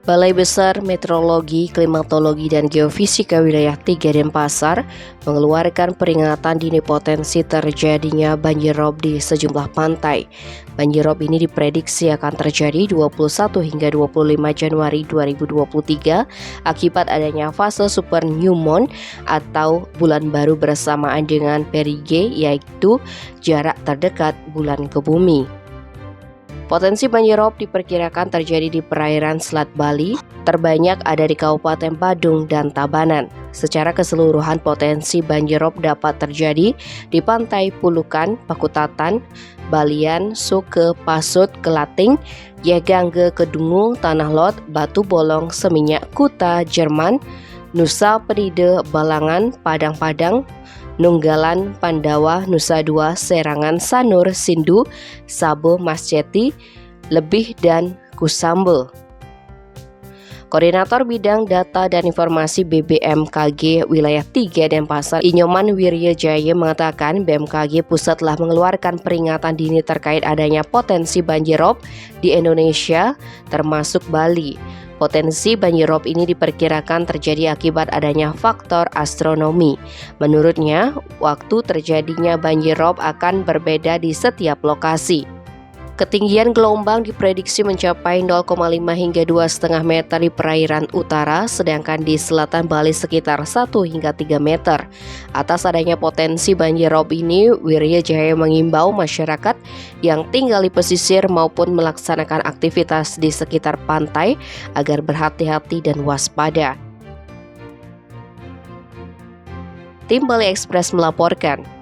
Balai Besar Meteorologi, Klimatologi, dan Geofisika Wilayah 3 Denpasar mengeluarkan peringatan dini potensi terjadinya banjirop di sejumlah pantai. Banjirop ini diprediksi akan terjadi 21 hingga 25 Januari 2023 akibat adanya fase super new moon atau bulan baru bersamaan dengan perigee, yaitu jarak terdekat bulan ke bumi. Potensi banjirop diperkirakan terjadi di perairan Selat Bali, terbanyak ada di Kabupaten Badung dan Tabanan. Secara keseluruhan potensi banjirop dapat terjadi di Pantai Pulukan, Pakutatan, Balian, Suke, Pasut, Kelating, Yegangge, Kedungung, Tanah Lot, Batu Bolong, Seminyak, Kuta, Jerman, Nusa Penida, Balangan, Padang-Padang, Nunggalan, Pandawa, Nusa Dua, Serangan, Sanur, Sindu, Sabo, Masjeti, Lebih, dan Kusambe. Koordinator Bidang Data dan Informasi BMKG Wilayah 3 Denpasar, Inyoman Wiryajaya mengatakan BMKG Pusat telah mengeluarkan peringatan dini terkait adanya potensi banjirop di Indonesia, termasuk Bali. Potensi banjirop ini diperkirakan terjadi akibat adanya faktor astronomi. Menurutnya, waktu terjadinya banjirop akan berbeda di setiap lokasi. Ketinggian gelombang diprediksi mencapai 0,5 hingga 2,5 meter di perairan utara, sedangkan di selatan Bali sekitar 1 hingga 3 meter. Atas adanya potensi banjirop ini, Wiryajaya mengimbau masyarakat yang tinggal di pesisir maupun melaksanakan aktivitas di sekitar pantai agar berhati-hati dan waspada. Tim Bali Express melaporkan.